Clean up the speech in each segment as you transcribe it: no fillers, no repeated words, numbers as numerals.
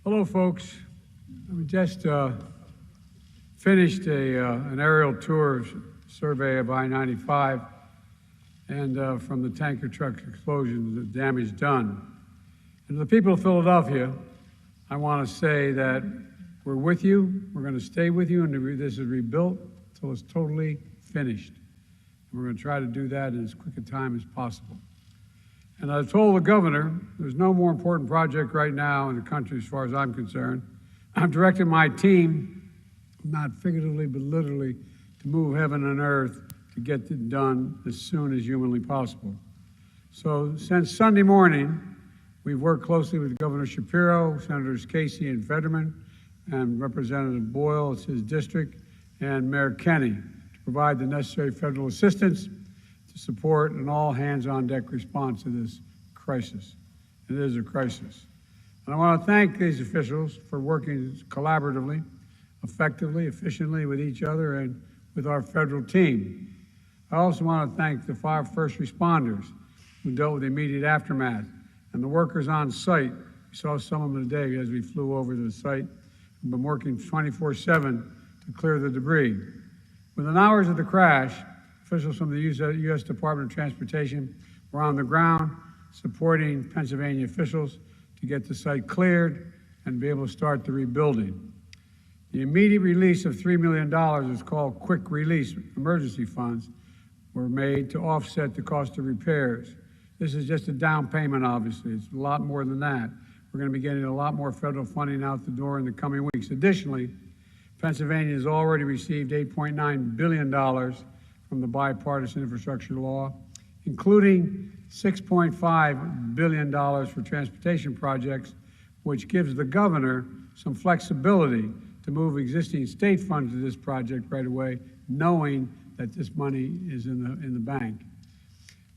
Hello, folks. We just finished an aerial tour survey of I-95 and from the tanker truck explosion, the damage done. And to the people of Philadelphia, I want to say that we're with you, we're going to stay with you, and this is rebuilt until it's totally finished. And we're going to try to do that in as quick a time as possible. And I told the governor, there's no more important project right now in the country as far as I'm concerned. I've directed my team, not figuratively but literally, to move heaven and earth to get it done as soon as humanly possible. So since Sunday morning, we've worked closely with Governor Shapiro, Senators Casey and Fetterman, and Representative Boyle, it's his district, and Mayor Kenney to provide the necessary federal assistance to support an all-hands-on-deck response to this crisis. It is a crisis. And I want to thank these officials for working collaboratively, effectively, efficiently with each other and with our federal team. I also want to thank the first responders who dealt with the immediate aftermath and the workers on site. We saw some of them today as we flew over to the site. We've been working 24/7 to clear the debris. Within hours of the crash, officials from the U.S. Department of Transportation were on the ground supporting Pennsylvania officials to get the site cleared and be able to start the rebuilding. The immediate release of $3 million is called quick release emergency funds were made to offset the cost of repairs. This is just a down payment, obviously. It's a lot more than that. We're going to be getting a lot more federal funding out the door in the coming weeks. Additionally, Pennsylvania has already received $8.9 billion from the bipartisan infrastructure law, including $6.5 billion for transportation projects, which gives the governor some flexibility to move existing state funds to this project right away, knowing that this money is in the bank.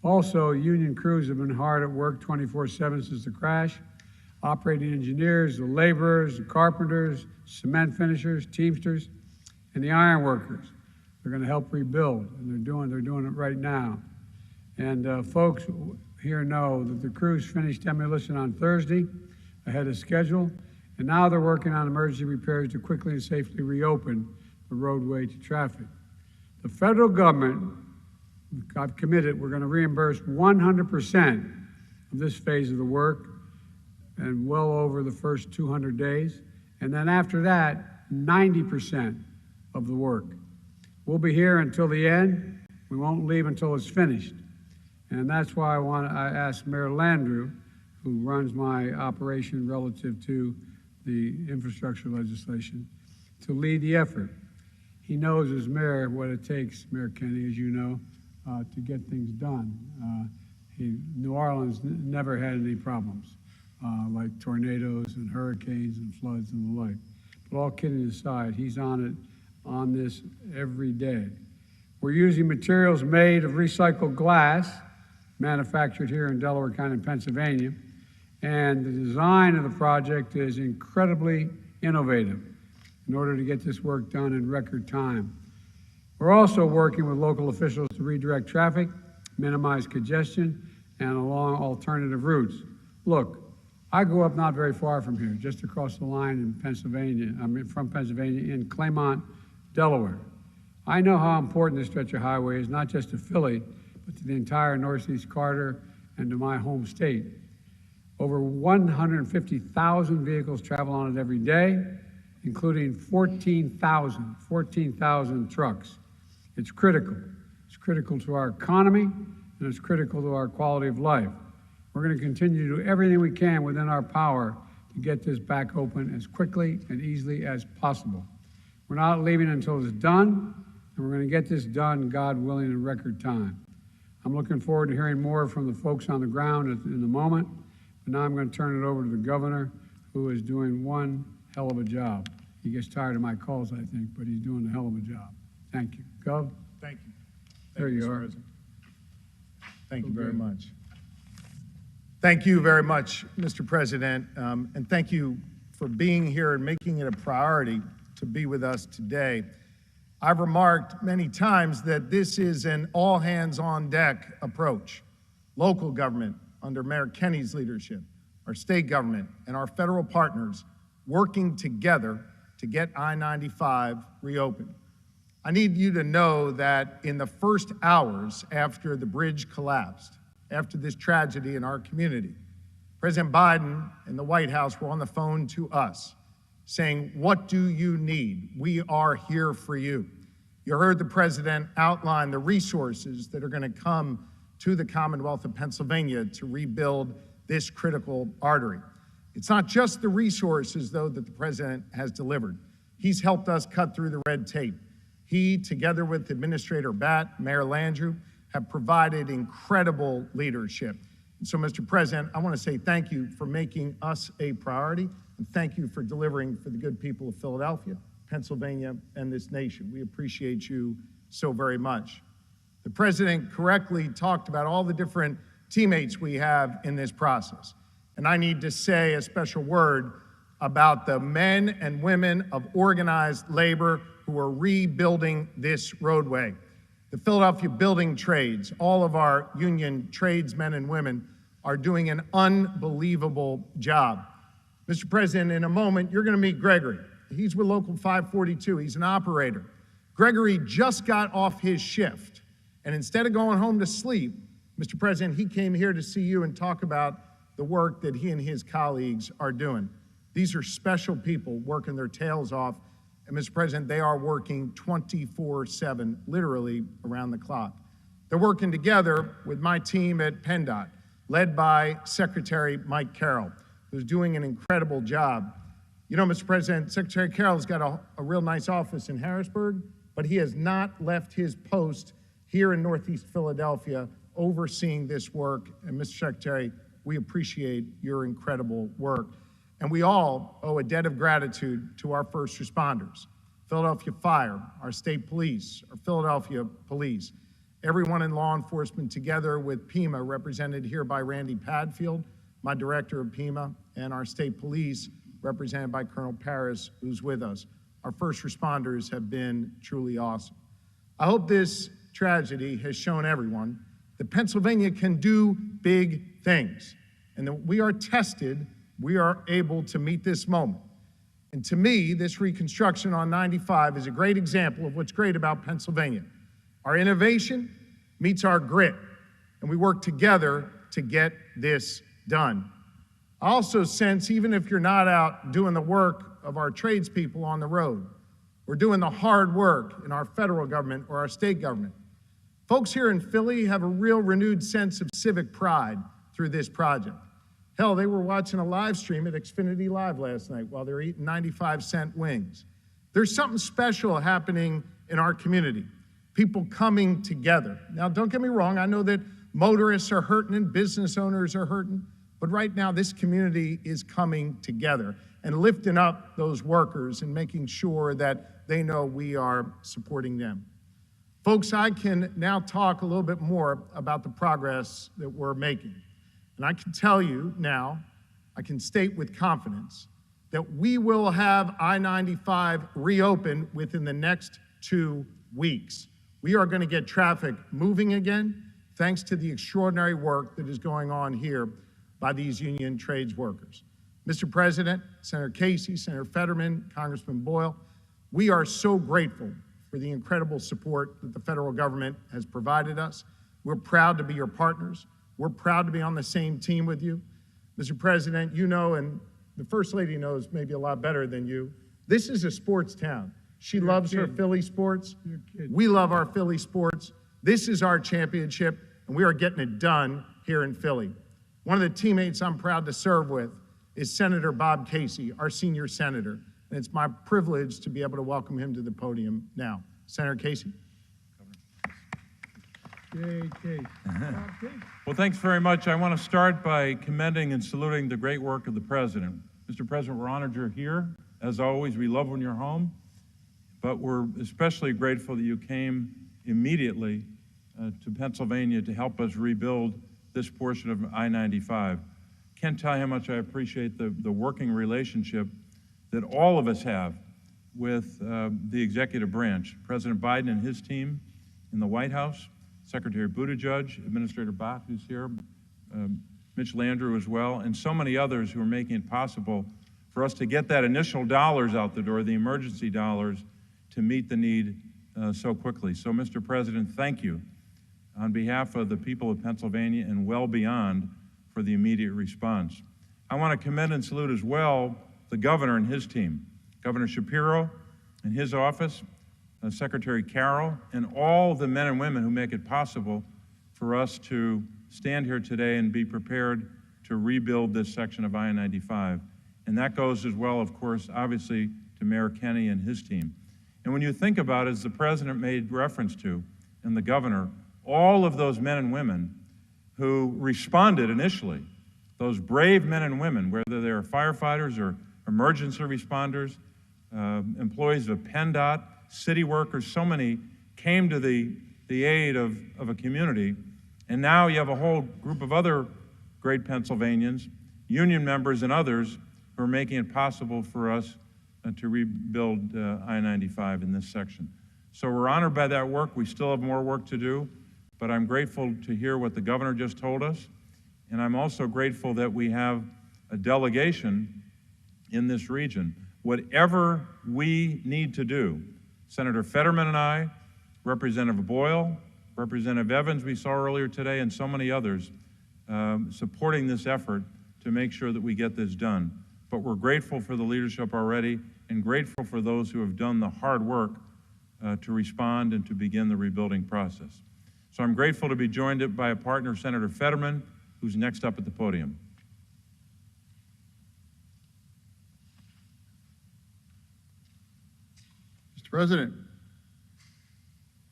Also, union crews have been hard at work 24/7 since the crash. Operating engineers, the laborers, the carpenters, cement finishers, teamsters, and the iron workers. They're going to help rebuild, and they're doing it right now. And folks here know that the crews finished demolition on Thursday ahead of schedule, and now they're working on emergency repairs to quickly and safely reopen the roadway to traffic. The federal government got committed. We're going to reimburse 100% of this phase of the work and well over the first 200 days. And then after that, 90% of the work. We'll be here until the end. We won't leave until it's finished. And that's why I asked Mayor Landrieu, who runs my operation relative to the infrastructure legislation, to lead the effort. He knows as mayor what it takes, Mayor Kenney, as you know, to get things done. New Orleans never had any problems, like tornadoes and hurricanes and floods and the like. But all kidding aside, he's on this every day. We're using materials made of recycled glass, manufactured here in Delaware County, Pennsylvania, and the design of the project is incredibly innovative in order to get this work done in record time. We're also working with local officials to redirect traffic, minimize congestion, and along alternative routes. Look, I grew up not very far from here, just across the line in Pennsylvania, from Pennsylvania in Claymont, Delaware. I know how important this stretch of highway is, not just to Philly, but to the entire Northeast Corridor and to my home state. Over 150,000 vehicles travel on it every day, including 14,000 trucks. It's critical. It's critical to our economy, and it's critical to our quality of life. We're going to continue to do everything we can within our power to get this back open as quickly and easily as possible. We're not leaving until it's done, and we're going to get this done, God willing, in record time. I'm looking forward to hearing more from the folks on the ground in a moment, but now I'm going to turn it over to the governor, who is doing one hell of a job. He gets tired of my calls, I think, but he's doing a hell of a job. Thank you. Gov? Thank you. There you are. President. Thank you very much. Thank you very much, Mr. President, and thank you for being here and making it a priority to be with us today. I've remarked many times that this is an all-hands-on-deck approach. Local government, under Mayor Kenney's leadership, our state government, and our federal partners working together to get I-95 reopened. I need you to know that in the first hours after the bridge collapsed, after this tragedy in our community, President Biden and the White House were on the phone to us saying, "What do you need? We are here for you." You heard the president outline the resources that are going to come to the Commonwealth of Pennsylvania to rebuild this critical artery. It's not just the resources, though, that the president has delivered. He's helped us cut through the red tape. He, together with Administrator Batt, Mayor Landrieu, have provided incredible leadership. And so, Mr. President, I want to say thank you for making us a priority, and thank you for delivering for the good people of Philadelphia, Pennsylvania, and this nation. We appreciate you so very much. The president correctly talked about all the different teammates we have in this process. And I need to say a special word about the men and women of organized labor who are rebuilding this roadway. The Philadelphia building trades, all of our union tradesmen and women are doing an unbelievable job. Mr. President, in a moment, you're going to meet Gregory. He's with Local 542. He's an operator. Gregory just got off his shift. And instead of going home to sleep, Mr. President, he came here to see you and talk about the work that he and his colleagues are doing. These are special people working their tails off. And Mr. President, they are working 24/7, literally around the clock. They're working together with my team at PennDOT, led by Secretary Mike Carroll, who's doing an incredible job. You know, Mr. President, Secretary Carroll's got a real nice office in Harrisburg, but he has not left his post here in Northeast Philadelphia overseeing this work. And Mr. Secretary, we appreciate your incredible work. And we all owe a debt of gratitude to our first responders, Philadelphia Fire, our state police, our Philadelphia police, everyone in law enforcement together with PEMA, represented here by Randy Padfield, my director of PEMA, and our state police, represented by Colonel Paris, who's with us. Our first responders have been truly awesome. I hope this tragedy has shown everyone that Pennsylvania can do big things, and that we are tested, we are able to meet this moment. And to me, this reconstruction on 95 is a great example of what's great about Pennsylvania. Our innovation meets our grit, and we work together to get this done. I also sense, even if you're not out doing the work of our tradespeople on the road, we're doing the hard work in our federal government or our state government. Folks here in Philly have a real renewed sense of civic pride through this project. Hell, they were watching a live stream at Xfinity Live last night while they're eating 95-cent wings. There's something special happening in our community, people coming together. Now, don't get me wrong, I know that motorists are hurting and business owners are hurting, but right now this community is coming together and lifting up those workers and making sure that they know we are supporting them. Folks, I can now talk a little bit more about the progress that we're making. And I can tell you now, I can state with confidence that we will have I-95 reopened within the next 2 weeks. We are going to get traffic moving again, thanks to the extraordinary work that is going on here by these union trades workers. Mr. President, Senator Casey, Senator Fetterman, Congressman Boyle, we are so grateful for the incredible support that the federal government has provided us. We're proud to be your partners. We're proud to be on the same team with you. Mr. President, you know, and the First Lady knows maybe a lot better than you, this is a sports town. She loves her Philly sports. We love our Philly sports. This is our championship, and we are getting it done here in Philly. One of the teammates I'm proud to serve with is Senator Bob Casey, our senior senator. And it's my privilege to be able to welcome him to the podium now. Senator Casey. Yay, Case. Well, thanks very much. I want to start by commending and saluting the great work of the President. Mr. President, we're honored you're here. As always, we love when you're home, but we're especially grateful that you came immediately to Pennsylvania to help us rebuild this portion of I-95. Can't tell you how much I appreciate the working relationship that all of us have with the executive branch. President Biden and his team in the White House, Secretary Buttigieg, Administrator Batt, who's here, Mitch Landrieu as well, and so many others who are making it possible for us to get that initial dollars out the door, the emergency dollars, to meet the need so quickly. So, Mr. President, thank you on behalf of the people of Pennsylvania and well beyond for the immediate response. I want to commend and salute as well the governor and his team, Governor Shapiro and his office, Secretary Carroll, and all the men and women who make it possible for us to stand here today and be prepared to rebuild this section of I-95. And that goes as well, of course, obviously, to Mayor Kenney and his team. And when you think about it, as the president made reference to, and the governor, all of those men and women who responded initially, those brave men and women, whether they're firefighters or emergency responders, employees of PennDOT, city workers, so many came to the aid of a community. And now you have a whole group of other great Pennsylvanians, union members and others, who are making it possible for us to rebuild I-95 in this section. So we're honored by that work. We still have more work to do, but I'm grateful to hear what the governor just told us. And I'm also grateful that we have a delegation in this region. Whatever we need to do, Senator Fetterman and I, Representative Boyle, Representative Evans we saw earlier today, and so many others supporting this effort to make sure that we get this done. But we're grateful for the leadership already and grateful for those who have done the hard work to respond and to begin the rebuilding process. So I'm grateful to be joined by a partner, Senator Fetterman, who's next up at the podium. Mr. President,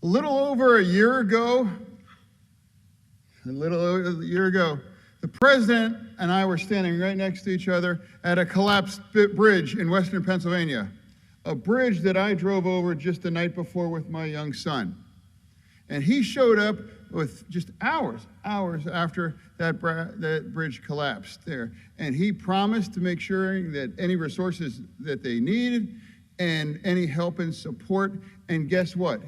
a little over a year ago, the president and I were standing right next to each other at a collapsed bridge in western Pennsylvania, a bridge that I drove over just the night before with my young son. And he showed up with just hours after that bridge collapsed there. And he promised to make sure that any resources that they needed and any help and support. And guess what?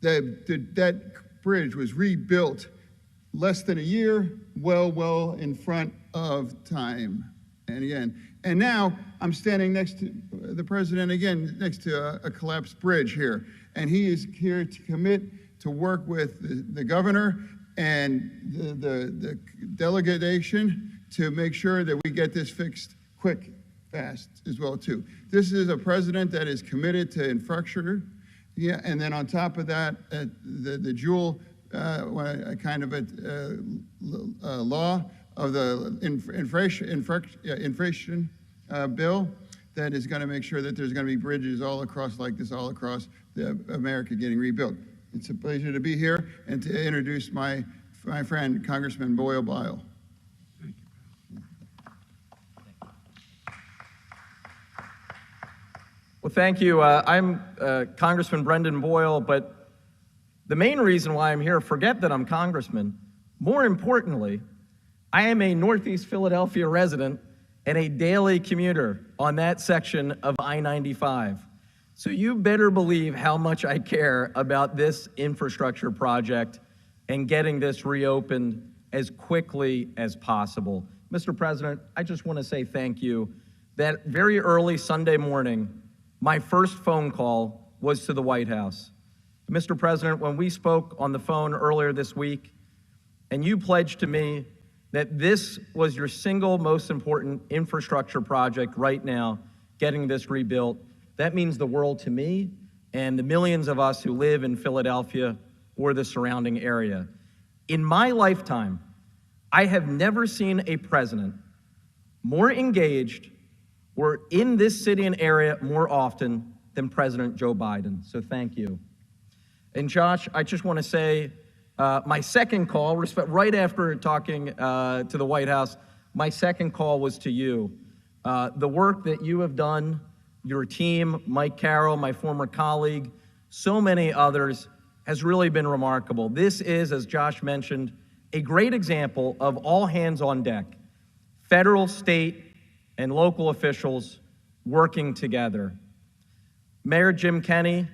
That bridge was rebuilt less than a year, well in front of time. And now I'm standing next to the president again, next to a collapsed bridge here. And he is here to commit to work with the governor and the delegation to make sure that we get this fixed quick, fast as well too. This is a president that is committed to infrastructure. Yeah, and then on top of that, the dual kind of a law of the inflation bill that is going to make sure that there's going to be bridges all across like this, all across America getting rebuilt. It's a pleasure to be here and to introduce my friend, Congressman Boyle. Well, thank you. I'm Congressman Brendan Boyle, but the main reason why I'm here, forget that I'm congressman. More importantly, I am a Northeast Philadelphia resident and a daily commuter on that section of I-95. So you better believe how much I care about this infrastructure project and getting this reopened as quickly as possible. Mr. President, I just want to say thank you. That very early Sunday morning, my first phone call was to the White House. Mr. President, when we spoke on the phone earlier this week, and you pledged to me that this was your single most important infrastructure project right now, getting this rebuilt, that means the world to me and the millions of us who live in Philadelphia or the surrounding area. In my lifetime, I have never seen a president more engaged or in this city and area more often than President Joe Biden, so thank you. And Josh, I just want to say, my second call, right after talking to the White House, my second call was to you. The work that you have done, your team, Mike Carroll, my former colleague, so many others, has really been remarkable. This is, as Josh mentioned, a great example of all hands on deck. Federal, state, and local officials working together. Mayor Jim Kenney,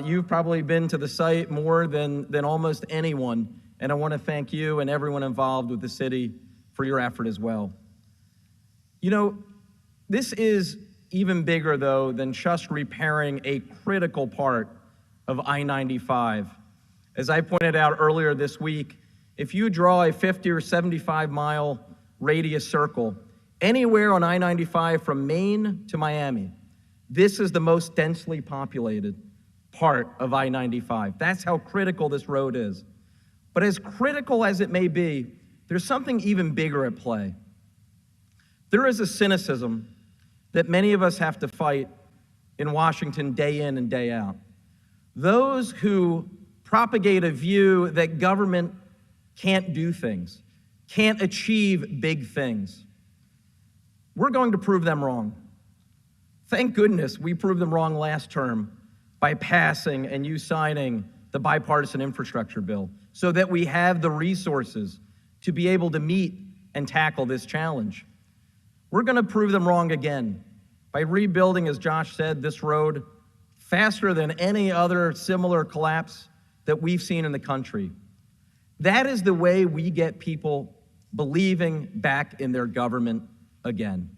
you've probably been to the site more than almost anyone, and I want to thank you and everyone involved with the city for your effort as well. You know, this is even bigger, though, than just repairing a critical part of I-95. As I pointed out earlier this week, if you draw a 50 or 75-mile radius circle anywhere on I-95 from Maine to Miami, this is the most densely populated part of I-95. That's how critical this road is. But as critical as it may be, there's something even bigger at play. There is a cynicism that many of us have to fight in Washington day in and day out. Those who propagate a view that government can't do things, can't achieve big things. We're going to prove them wrong. Thank goodness we proved them wrong last term by passing and you signing the bipartisan infrastructure bill so that we have the resources to be able to meet and tackle this challenge. We're going to prove them wrong again by rebuilding, as Josh said, this road faster than any other similar collapse that we've seen in the country. That is the way we get people believing back in their government again.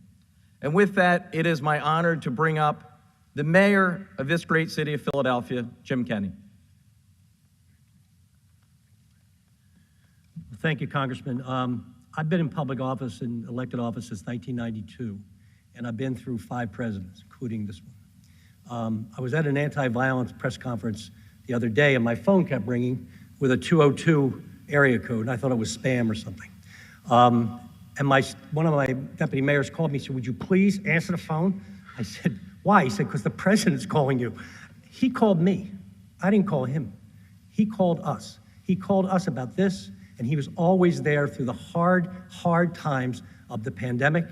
And with that, it is my honor to bring up the mayor of this great city of Philadelphia, Jim Kenney. Thank you, Congressman. I've been in public office and elected office since 1992, and I've been through 5 presidents, including this one. I was at an anti-violence press conference the other day, and my phone kept ringing with a 202 area code, and I thought it was spam or something. And one of my deputy mayors called me and said, "Would you please answer the phone?" I said, "Why?" He said, "Because the president's calling you." He called me. I didn't call him. He called us. He called us about this, and he was always there through the hard times of the pandemic